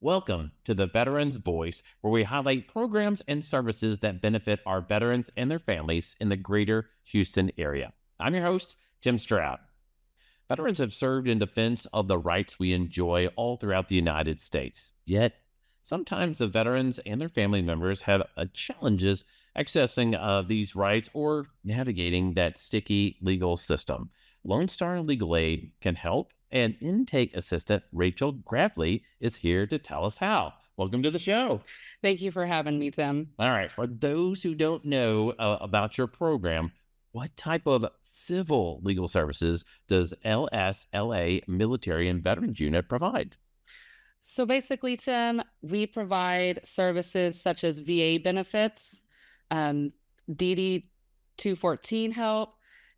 Welcome to the Veterans Voice, where we highlight programs and services that benefit our veterans and their families in the greater Houston area. I'm your host, Tim Stroud. Veterans have served in defense of the rights we enjoy all throughout the United States. Yet, sometimes the veterans and their family members have challenges accessing these rights or navigating that sticky legal system. Lone Star Legal Aid can help, and intake assistant Rachel Gravlee is here to tell us how. Welcome to the show. Thank you for having me, Tim. All right, for those who don't know about your program, what type of civil legal services does LSLA Military and Veterans Unit provide? So basically, Tim, we provide services such as VA benefits, DD 214 help,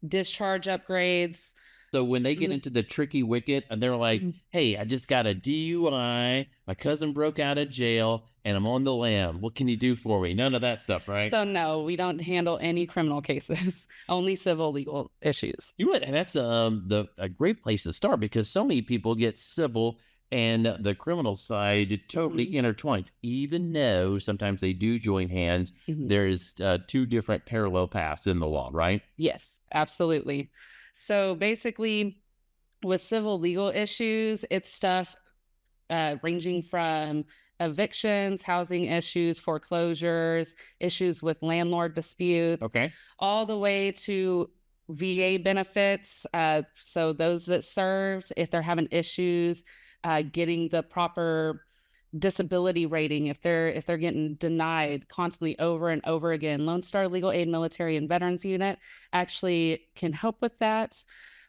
discharge upgrades. So when they get Mm, into the tricky wicket and they're like, mm. hey, I just got a DUI, my cousin broke out of jail, and I'm on the lam. What can you do for me? None of that stuff, right? So no, we don't handle any criminal cases, only civil legal issues. You know what? And that's a great place to start because so many people get civil and the criminal side totally Mhm, intertwined. Even though sometimes they do join hands, mhm. there's two different parallel paths in the law, right? Yes, absolutely. So basically, with civil legal issues, it's stuff ranging from evictions, housing issues, foreclosures, issues with landlord disputes, Okay. all the way to VA benefits. So those that served, if they're having issues getting the proper disability rating, if they're getting denied constantly over and over again, Lone Star Legal Aid Military and Veterans Unit actually can help with that.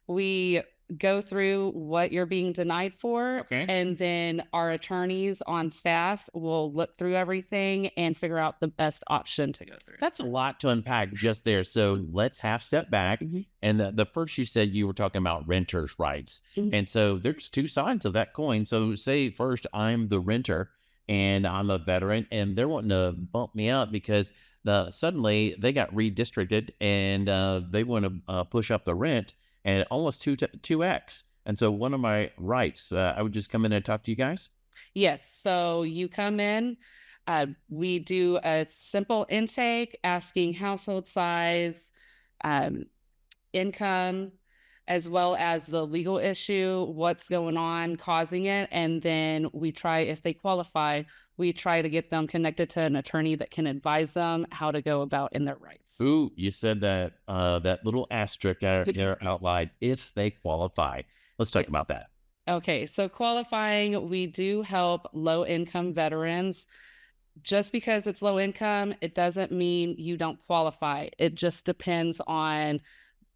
We go through what you're being denied for, Okay. and then our attorneys on staff will look through everything and figure out the best option to go through. That's a lot to unpack just there. So let's half step back. Mhm, And the first you said you were talking about renters' rights. mhm. And so there's two sides of that coin. So say first I'm the renter and I'm a veteran and they're wanting to bump me up because suddenly they got redistricted and they want to push up the rent and almost 2x. And so one of my rights, I would just come in and talk to you guys. Yes. So you come in, we do a simple intake asking household size, um, income, as well as the legal issue, what's going on causing it. And then we try, if they qualify, we try to get them connected to an attorney that can advise them how to go about in their rights. Ooh, you said that that little asterisk out there outlined if they qualify. Let's talk Yes. about that. Okay, so qualifying, we do help low income veterans. Just because it's low income, it doesn't mean you don't qualify. It just depends on,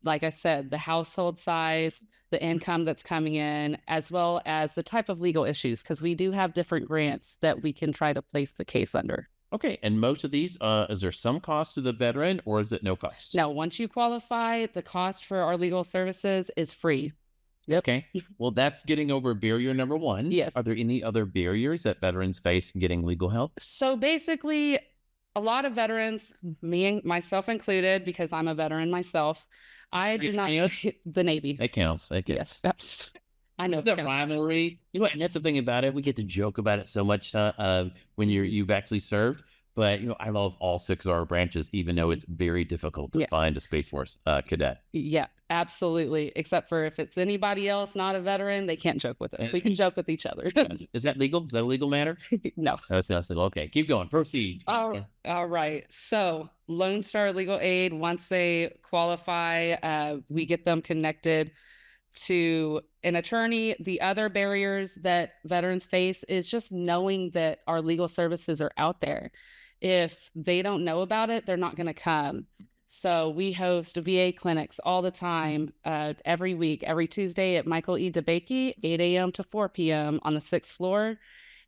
like I said, the household size, the income that's coming in, as well as the type of legal issues, because we do have different grants that we can try to place the case under. Okay, and most of these, is there some cost to the veteran or is it no cost? Now, once you qualify, the cost for our legal services is free. Yep. Okay, well, that's getting over barrier number one. Yes. Are there any other barriers that veterans face in getting legal help? So basically, a lot of veterans, me and myself included, because I'm a veteran myself, I do not Yes, the Navy. that counts. That Yes, counts. I know. The rivalry, you know what? And that's the thing about it. We get to joke about it so much when you've actually served. But I love all six of our branches, even though it's very difficult to Yeah. find a Space Force cadet. Yeah, absolutely. Except for if it's anybody else not a veteran, they can't joke with it. We can joke with each other. Is that legal? Is that a legal matter? No. No, it's not legal. Okay, keep going. Proceed. All right. So Lone Star Legal Aid, once they qualify, we get them connected to an attorney. The other barriers that veterans face is just knowing that our legal services are out there. If they don't know about it, they're not going to come. So we host VA clinics all the time, every week, every Tuesday at Michael E. DeBakey, 8 a.m. to 4 p.m. on the sixth floor.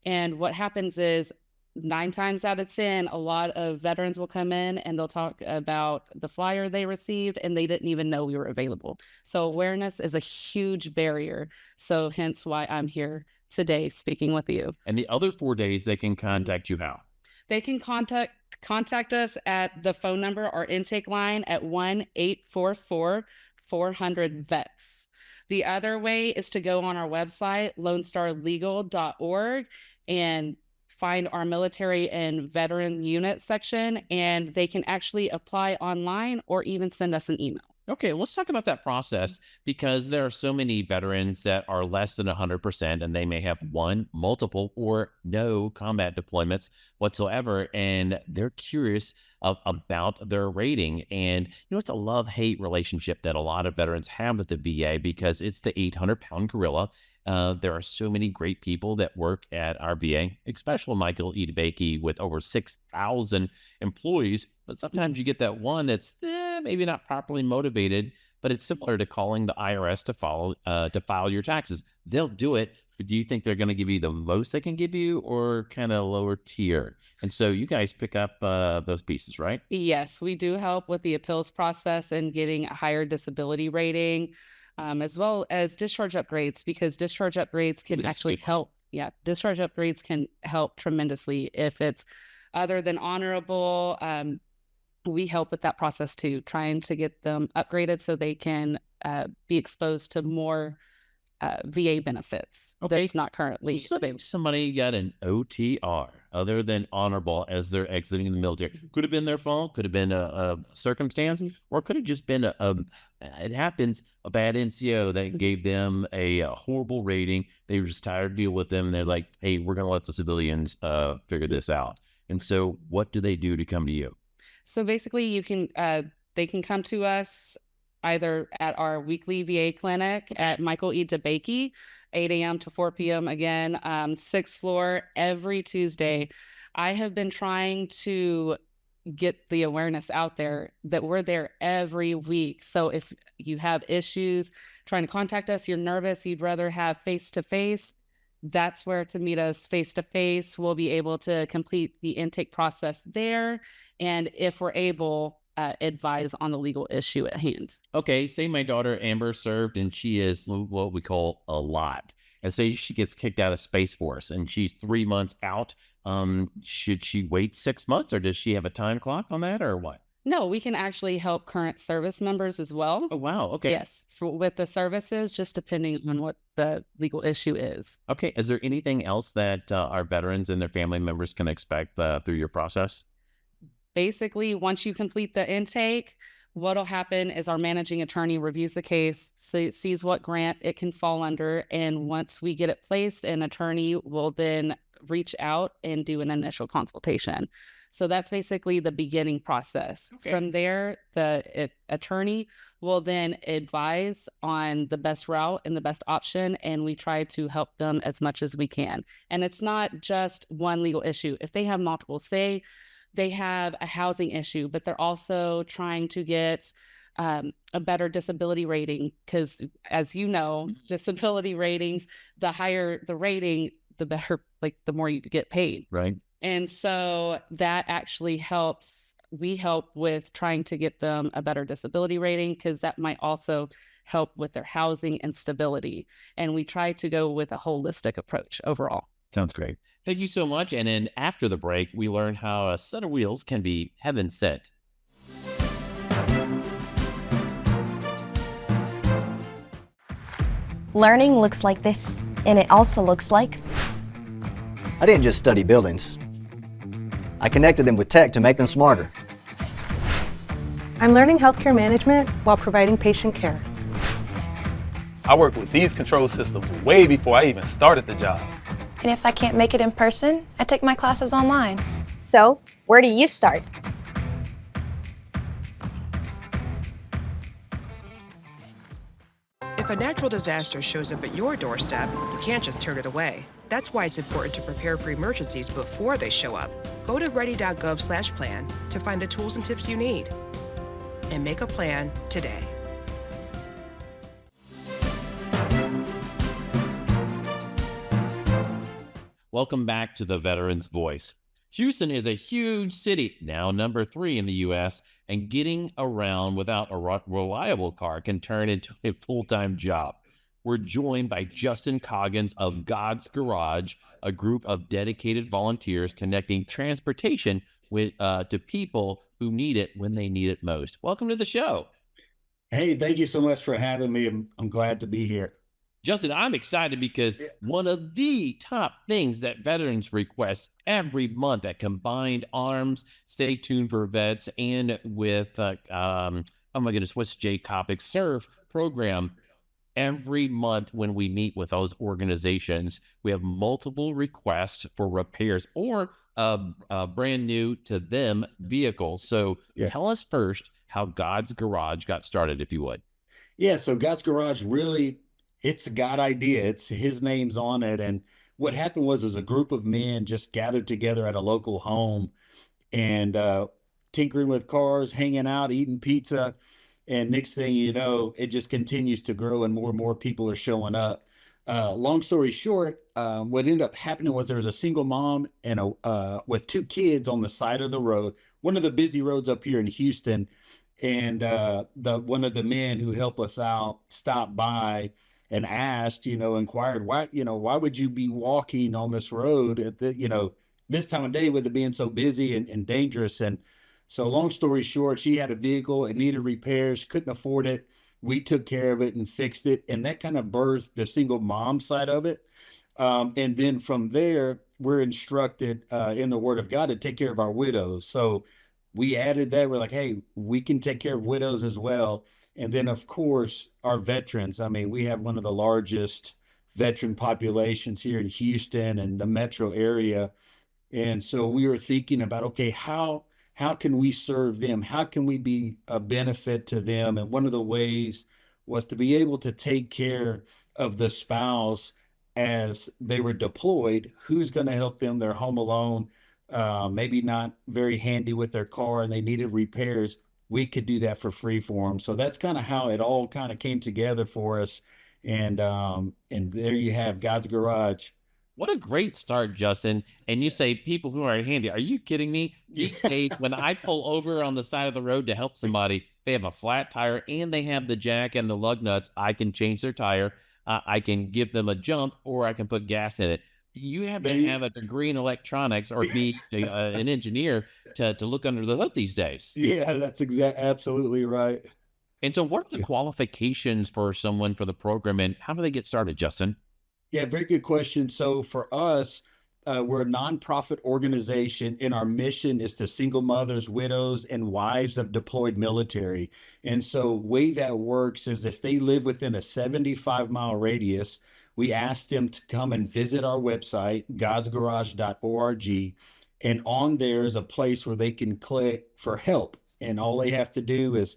And what happens is 9 times out of 10, a lot of veterans will come in and they'll talk about the flyer they received and they didn't even know we were available. So awareness is a huge barrier. So hence why I'm here today speaking with you. And the other 4 days, they can contact you how? They can contact us at the phone number or intake line at 1-844-400-VETS. The other way is to go on our website, lonestarlegal.org, and find our military and veteran unit section, and they can actually apply online or even send us an email. Okay, let's talk about that process because there are so many veterans that are less than 100% and they may have one, multiple, or no combat deployments whatsoever. And they're curious about their rating. And, it's a love hate relationship that a lot of veterans have with the VA because it's the 800-pound gorilla. There are so many great people that work at our VA, especially Michael E. DeBakey with over 6,000 employees. But sometimes you get that one that's maybe not properly motivated, but it's similar to calling the IRS to file your taxes. They'll do it, but do you think they're going to give you the most they can give you or kind of lower tier? And so you guys pick up those pieces, right? Yes, we do help with the appeals process and getting a higher disability rating, as well as discharge upgrades, because discharge upgrades can actually help. Yeah, discharge upgrades can help tremendously if it's other than honorable. We help with that process too, trying to get them upgraded so they can be exposed to more VA benefits that's not currently available. Somebody got an OTR other than honorable as they're exiting the military. Could have been their fault, could have been a circumstance, or could have just been it happens, a bad NCO that gave them a horrible rating. They were just tired to deal with them. And they're like, hey, we're going to let the civilians figure this out. And so what do they do to come to you? So basically they can come to us either at our weekly VA clinic at Michael E. DeBakey, 8 a.m. to 4 p.m. again, 6th floor every Tuesday. I have been trying to get the awareness out there that we're there every week. So if you have issues trying to contact us, you're nervous, you'd rather have face-to-face, that's where to meet us face-to-face. We'll be able to complete the intake process there. And if we're able, advise on the legal issue at hand. Okay, say my daughter Amber served and she is what we call a lot. And say she gets kicked out of Space Force and she's 3 months out. Should she wait 6 months or does she have a time clock on that or what? No, we can actually help current service members as well. Oh, wow. Okay. Yes, with the services, just depending on what the legal issue is. Okay. Is there anything else that our veterans and their family members can expect through your process? Basically, once you complete the intake, what'll happen is our managing attorney reviews the case, sees what grant it can fall under, and once we get it placed, an attorney will then reach out and do an initial consultation. So that's basically the beginning process. Okay. From there, the attorney will then advise on the best route and the best option, and we try to help them as much as we can. And it's not just one legal issue. If they have multiple, say they have a housing issue, but they're also trying to get a better disability rating, because as you know, disability ratings, the higher the rating, the better, like the more you get paid. Right. And so that actually helps. We help with trying to get them a better disability rating, because that might also help with their housing and stability. And we try to go with a holistic approach overall. Sounds great. Thank you so much. And then after the break, we learn how a set of wheels can be heaven sent. Learning looks like this, and it also looks like... I didn't just study buildings. I connected them with tech to make them smarter. I'm learning healthcare management while providing patient care. I worked with these control systems way before I even started the job. And if I can't make it in person, I take my classes online. So, where do you start? If a natural disaster shows up at your doorstep, you can't just turn it away. That's why it's important to prepare for emergencies before they show up. Go to ready.gov/plan to find the tools and tips you need. And make a plan today. Welcome back to the Veteran's Voice. Houston is a huge city, now number 3 in the U.S., and getting around without a reliable car can turn into a full-time job. We're joined by Justin Coggins of God's Garage, a group of dedicated volunteers connecting transportation to people who need it when they need it most. Welcome to the show. Hey, thank you so much for having me. I'm glad to be here. Justin, I'm excited because one of the top things that veterans request every month at Combined Arms, stay tuned for vets, and with, oh my goodness, what's Jay Kopic's Serve program. Every month when we meet with those organizations, we have multiple requests for repairs or brand new to them vehicles. So Yes. tell us first how God's Garage got started, if you would. Yeah, so God's Garage really, it's a God idea. It's his name's on it. And what happened was a group of men just gathered together at a local home and tinkering with cars, hanging out, eating pizza. And next thing you know, it just continues to grow and more people are showing up. Long story short, what ended up happening was there was a single mom and with two kids on the side of the road, one of the busy roads up here in Houston. And one of the men who helped us out stopped by and asked, inquired, why would you be walking on this road at this time of day with it being so busy and dangerous? And so long story short, she had a vehicle, it needed repairs, couldn't afford it. We took care of it and fixed it. And that kind of birthed the single mom side of it. And then from there, we're instructed in the Word of God to take care of our widows. So we added that. We're like, hey, we can take care of widows as well. And then, of course, our veterans. I mean, we have one of the largest veteran populations here in Houston and the metro area. And so we were thinking about, okay, how can we serve them? How can we be a benefit to them? And one of the ways was to be able to take care of the spouse as they were deployed. Who's going to help them? They're home alone, maybe not very handy with their car, and they needed repairs. We could do that for free for them. So that's kind of how it all kind of came together for us. And there you have God's Garage. What a great start, Justin. And you say people who are handy. Are you kidding me? These days, when I pull over on the side of the road to help somebody, they have a flat tire and they have the jack and the lug nuts. I can change their tire. I can give them a jump, or I can put gas in it. You have to have a degree in electronics or be an engineer to look under the hood these days. Yeah, that's absolutely right. And so what are the qualifications for someone for the program, and how do they get started, Justin? Yeah, very good question. So for us, we're a nonprofit organization, and our mission is to single mothers, widows, and wives of deployed military. And so way that works is if they live within a 75-mile radius, we ask them to come and visit our website, godsgarage.org. And on there is a place where they can click for help. And all they have to do is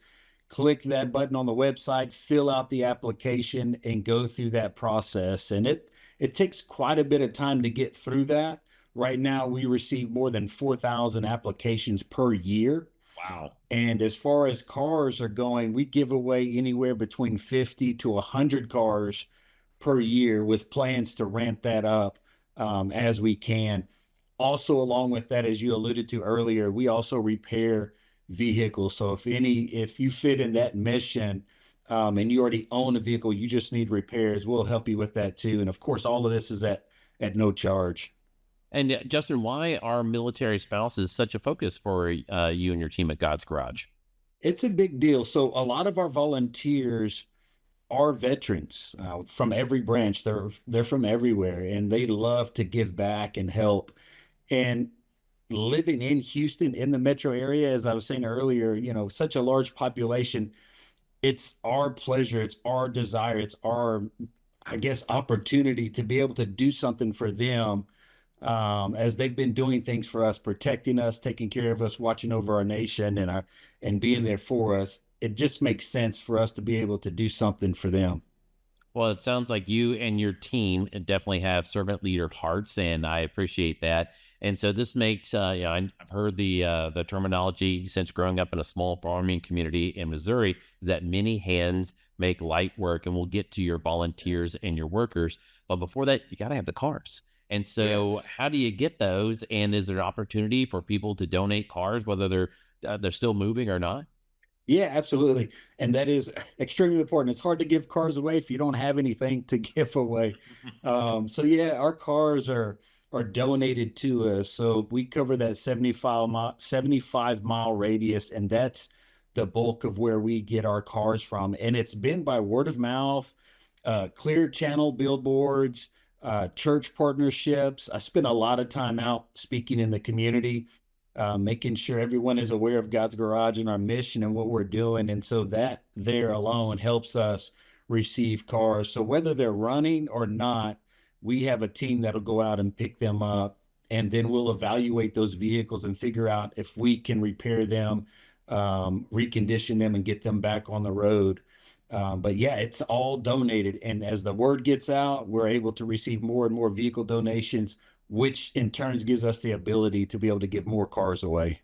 click that button on the website, fill out the application, and go through that process. And it takes quite a bit of time to get through that. Right now, we receive more than 4,000 applications per year. Wow. And as far as cars are going, we give away anywhere between 50 to 100 cars per year, with plans to ramp that up as we can. Also, along with that, as you alluded to earlier, we also repair vehicles. So if you fit in that mission and you already own a vehicle, you just need repairs, we'll help you with that too. And of course, all of this is at no charge. And Justin, why are military spouses such a focus for you and your team at God's Garage? It's a big deal. So a lot of our volunteers are veterans from every branch. They're from everywhere, and they love to give back and help. And living in Houston, in the metro area, as I was saying earlier, such a large population, it's our pleasure, it's our desire, it's our, I guess, opportunity to be able to do something for them as they've been doing things for us, protecting us, taking care of us, watching over our nation, and being there for us. It just makes sense for us to be able to do something for them. Well, it sounds like you and your team definitely have servant leader hearts, and I appreciate that. And so this makes, I've heard the terminology since growing up in a small farming community in Missouri, is that many hands make light work, and we'll get to your volunteers and your workers. But before that, you got to have the cars. And so Yes. how do you get those? And is there opportunity for people to donate cars, whether they're still moving or not? Yeah, absolutely. And that is extremely important. It's hard to give cars away if you don't have anything to give away. So yeah, our cars are donated to us. So we cover that 75-mile radius, and that's the bulk of where we get our cars from. And it's been by word of mouth. clear channel billboards, church partnerships. I spend a lot of time out speaking in the community, making sure everyone is aware of God's Garage and our mission and what we're doing. And so that there alone helps us receive cars. So whether they're running or not, we have a team that'll go out and pick them up, and then we'll evaluate those vehicles and figure out if we can repair them, recondition them, and get them back on the road. But yeah, it's all donated. And as the word gets out, we're able to receive more and more vehicle donations, which in turns gives us the ability to be able to give more cars away.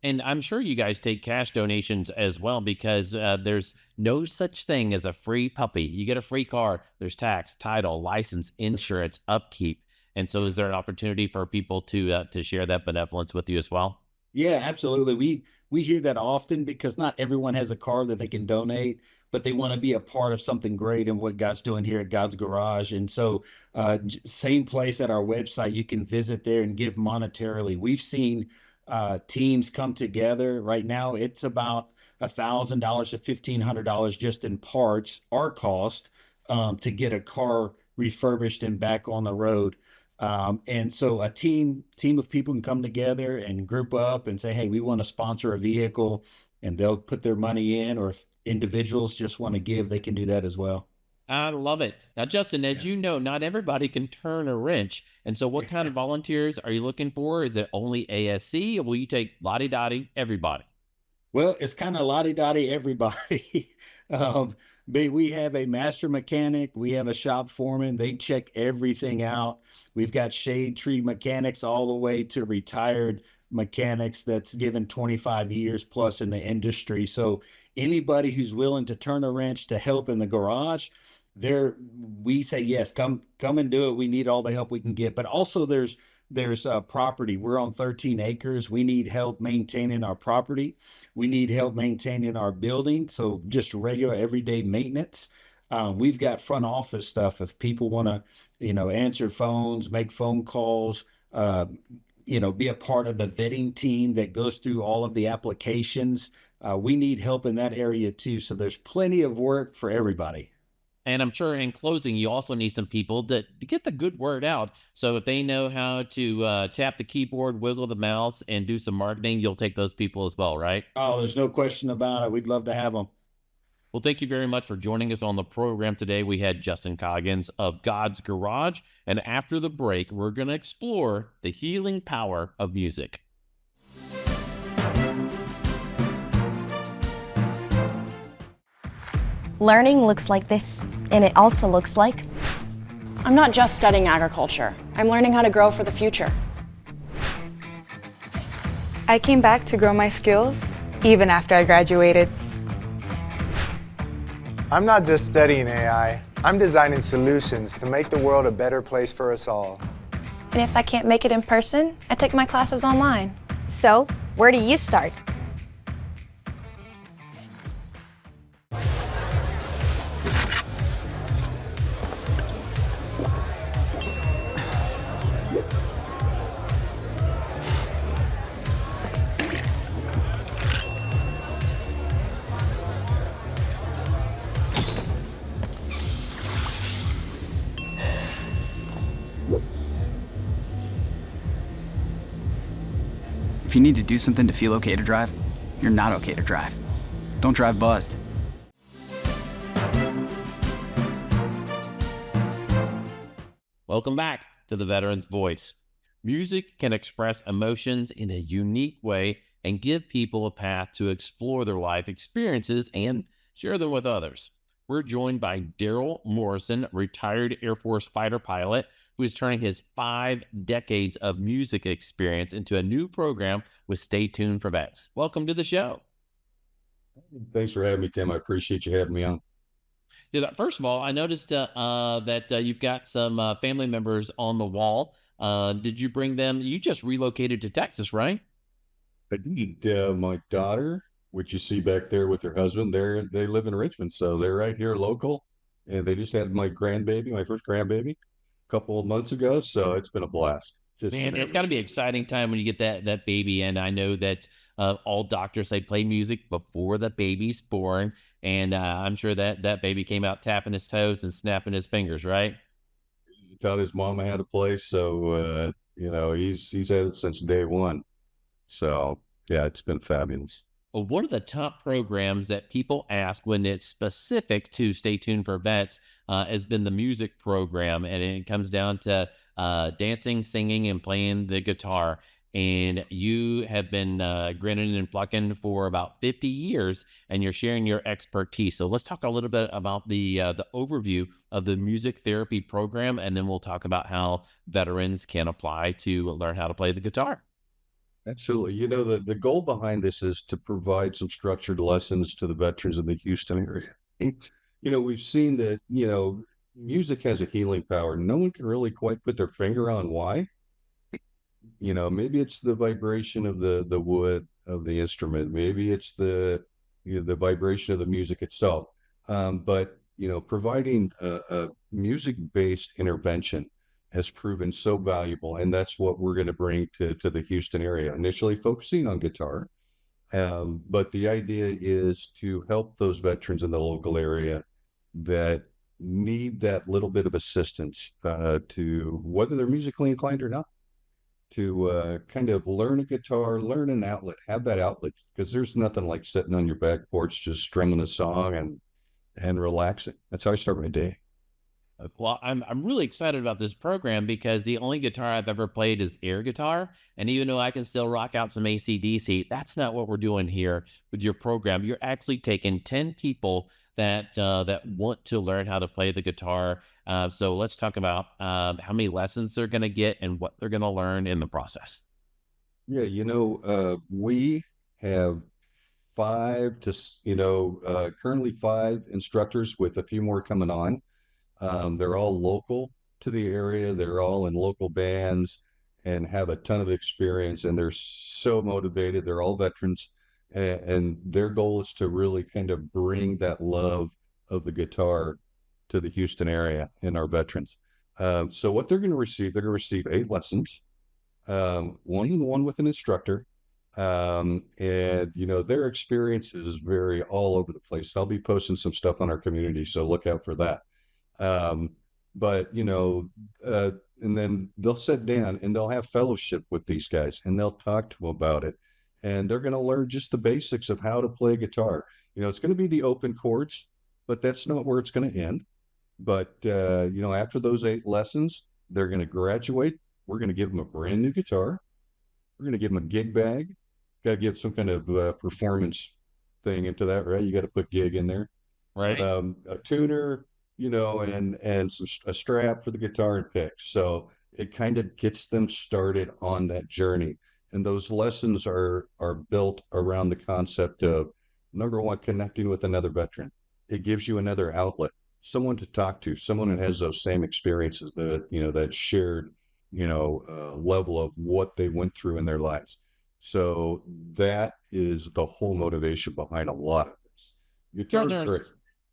And I'm sure you guys take cash donations as well, because there's no such thing as a free puppy. You get a free car, there's tax, title, license, insurance, upkeep. And so is there an opportunity for people to share that benevolence with you as well? Yeah, absolutely. We hear that often because not everyone has a car that they can donate, but they want to be a part of something great and what God's doing here at God's Garage. And so, same place at our website, you can visit there and give monetarily. We've seen teams come together. Right now, it's about $1,000 to $1,500 just in parts, our cost, to get a car refurbished and back on the road. And so a team of people can come together and group up and say, hey, we want to sponsor a vehicle, and they'll put their money in, or if individuals just want to give, they can do that as well. I love it. Now, Justin, as you know, not everybody can turn a wrench. And so what kind of volunteers are you looking for? Is it only ASC, or will you take lottie-dottie, everybody? Well, it's kind of lottie-dottie everybody. We have a master mechanic. We have a shop foreman. They check everything out. We've got shade tree mechanics all the way to retired mechanics that's given 25 years plus in the industry. So anybody who's willing to turn a wrench to help in the garage, we say, yes, come and do it. We need all the help we can get. But also there's property. We're on 13 acres. We need help maintaining our property. We need help maintaining our building. So just regular everyday maintenance. We've got front office stuff. If people want to, answer phones, make phone calls, be a part of the vetting team that goes through all of the applications. We need help in that area too. So there's plenty of work for everybody. And I'm sure in closing, you also need some people to get the good word out. So if they know how to tap the keyboard, wiggle the mouse, and do some marketing, you'll take those people as well, right? Oh, there's no question about it. We'd love to have them. Well, thank you very much for joining us on the program today. We had Justin Coggins of God's Garage. And after the break, we're going to explore the healing power of music. Learning looks like this, and it also looks like... I'm not just studying agriculture. I'm learning how to grow for the future. I came back to grow my skills, even after I graduated. I'm not just studying AI. I'm designing solutions to make the world a better place for us all. And if I can't make it in person, I take my classes online. So, where do you start? If you need to do something to feel okay to drive, you're not okay to drive. Don't drive buzzed. Welcome back to the Veteran's Voice. Music can express emotions in a unique way and give people a path to explore their life experiences and share them with others. We're joined by Daryl Morrison, retired Air Force fighter pilot, who is turning his 5 decades of music experience into a new program with Stay Tuned for Vets. Welcome to the show. Thanks for having me, Tim. I appreciate you having me on. First of all, I noticed that you've got some family members on the wall. Did you bring them? You just relocated to Texas, right? I did. My daughter, which you see back there with her husband, they live in Richmond, so they're right here local. And they just had my grandbaby, my first grandbaby, couple of months ago, so it's been a blast. Man, it's got to be an exciting time when you get that baby, and I know that all doctors say play music before the baby's born. And I'm sure that that baby came out tapping his toes and snapping his fingers, right? He taught his mama how to play, so he's had it since day one. So yeah, it's been fabulous. Well, one of the top programs that people ask when it's specific to Stay Tuned for Vets has been the music program, and it comes down to dancing, singing, and playing the guitar. And you have been grinning and plucking for about 50 years, and you're sharing your expertise. So let's talk a little bit about the overview of the music therapy program, and then we'll talk about how veterans can apply to learn how to play the guitar. Absolutely. The goal behind this is to provide some structured lessons to the veterans in the Houston area. We've seen that, music has a healing power. No one can really quite put their finger on why. Maybe it's the vibration of the wood of the instrument. Maybe it's the vibration of the music itself. But providing a music-based intervention has proven so valuable, and that's what we're going to bring to the Houston area, initially focusing on guitar. But the idea is to help those veterans in the local area that need that little bit of assistance to, whether they're musically inclined or not, to kind of learn a guitar, learn an outlet, have that outlet, because there's nothing like sitting on your back porch just strumming a song and relaxing. That's how I start my day. Well, I'm really excited about this program because the only guitar I've ever played is air guitar. And even though I can still rock out some AC/DC, that's not what we're doing here with your program. You're actually taking 10 people that want to learn how to play the guitar. So let's talk about how many lessons they're going to get and what they're going to learn in the process. Yeah, we have currently 5 instructors with a few more coming on. They're all local to the area. They're all in local bands and have a ton of experience, and they're so motivated. They're all veterans, and their goal is to really kind of bring that love of the guitar to the Houston area and our veterans. So what they're going to receive 8 lessons, one-on-one with an instructor. And their experiences vary all over the place. I'll be posting some stuff on our community, so look out for that. And then they'll sit down and they'll have fellowship with these guys, and they'll talk to them about it. And they're going to learn just the basics of how to play guitar. It's going to be the open chords, but that's not where it's going to end. But, after those 8 lessons, they're going to graduate. We're going to give them a brand new guitar. We're going to give them a gig bag. Got to give some kind of performance thing into that, right? You got to put gig in there. Right. A tuner, and a strap for the guitar and picks. So it kind of gets them started on that journey. And those lessons are built around the concept of, number one, connecting with another veteran. It gives you another outlet, someone to talk to, someone that has those same experiences, that shared, level of what they went through in their lives. So that is the whole motivation behind a lot of this.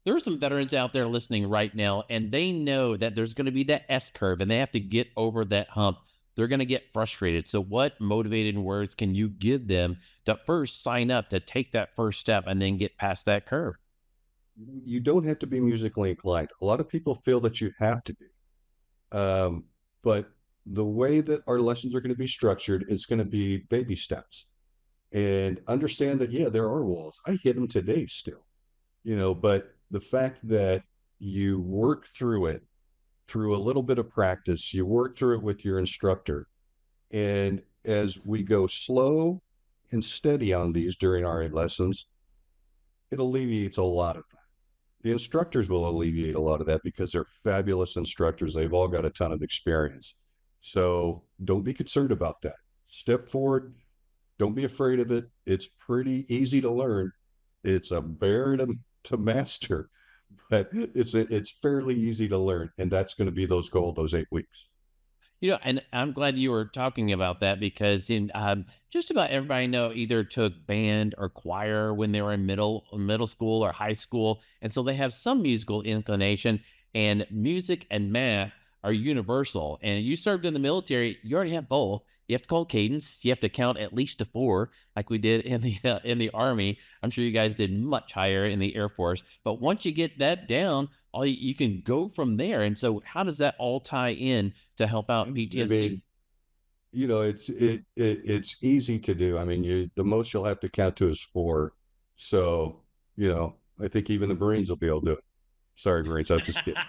There are some veterans out there listening right now, and they know that there's going to be that S curve, and they have to get over that hump. They're going to get frustrated. So what motivating words can you give them to first sign up, to take that first step, and then get past that curve? You don't have to be musically inclined. A lot of people feel that you have to be. But the way that our lessons are going to be structured is going to be baby steps. And understand that, yeah, there are walls. I hit them today still, but the fact that you work through it, through a little bit of practice, you work through it with your instructor. And as we go slow and steady on these during our 8 lessons, it alleviates a lot of that. The instructors will alleviate a lot of that because they're fabulous instructors. They've all got a ton of experience. So don't be concerned about that. Step forward. Don't be afraid of it. It's pretty easy to learn. It's a bear to master, but it's fairly easy to learn. And that's going to be those 8 weeks. And I'm glad you were talking about that because just about everybody I know either took band or choir when they were in middle school or high school. And so they have some musical inclination, and music and math are universal. And you served in the military, you already have both. You have to call cadence. You have to count at least to 4, like we did in the Army. I'm sure you guys did much higher in the Air Force. But once you get that down, you can go from there. And so, how does that all tie in to help out PTSD? I mean, it's easy to do. I mean, the most you'll have to count to is 4. So, I think even the Marines will be able to do it. Sorry, Marines, I'm just kidding.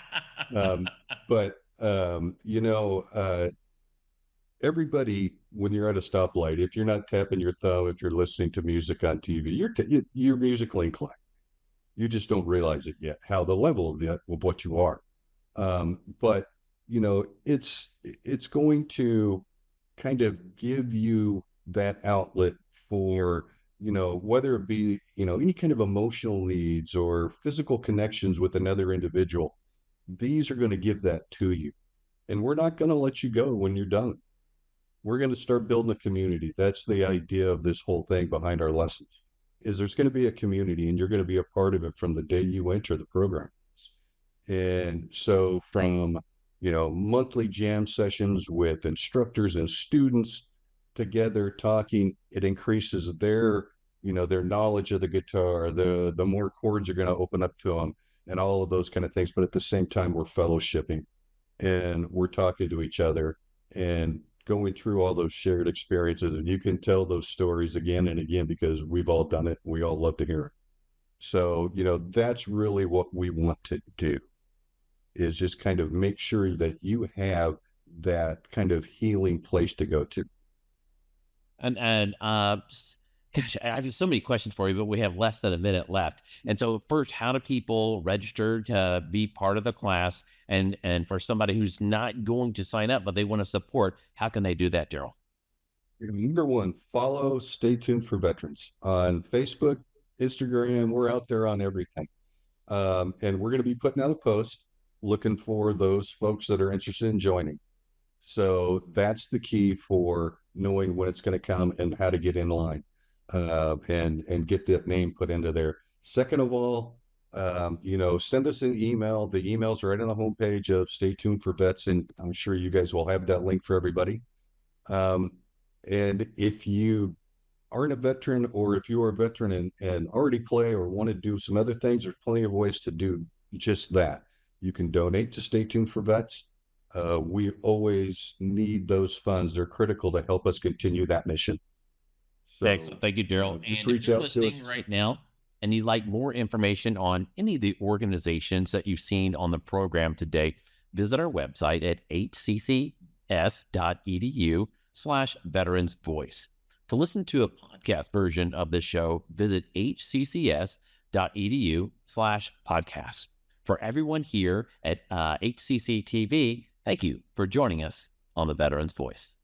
Everybody, when you're at a stoplight, if you're not tapping your thumb, if you're listening to music on TV, you're musically inclined. You just don't realize it yet, how the level of what you are. But it's going to kind of give you that outlet for, whether it be, any kind of emotional needs or physical connections with another individual. These are going to give that to you. And we're not going to let you go when you're done. We're going to start building a community. That's the idea of this whole thing behind our lessons, is there's going to be a community and you're going to be a part of it from the day you enter the program. And so from, monthly jam sessions with instructors and students together talking, it increases their knowledge of the guitar, the more chords are going to open up to them and all of those kind of things. But at the same time, we're fellowshipping and we're talking to each other and going through all those shared experiences. And you can tell those stories again and again because we've all done it. We all love to hear it. So, that's really what we want to do, is just kind of make sure that you have that kind of healing place to go to. And gosh, I have so many questions for you, but we have less than a minute left. And so first, how do people register to be part of the class? And for somebody who's not going to sign up, but they want to support, how can they do that, Daryl? Number one, follow Stay Tuned for Veterans on Facebook, Instagram. We're out there on everything. And we're going to be putting out a post looking for those folks that are interested in joining. So that's the key for knowing when it's going to come and how to get in line. And get that name put into there. Second of all, send us an email. The email's right on the homepage of Stay Tuned for Vets, and I'm sure you guys will have that link for everybody. And if you aren't a veteran, or if you are a veteran and already play or want to do some other things, there's plenty of ways to do just that. You can donate to Stay Tuned for Vets. We always need those funds. They're critical to help us continue that mission. So, excellent. Thank you, Daryl. Just and reach if you're out to listening us right now and you'd like more information on any of the organizations that you've seen on the program today, visit our website at hccs.edu/Veterans Voice. To listen to a podcast version of this show, visit hccs.edu/podcast. For everyone here at HCC TV, thank you for joining us on the Veterans Voice.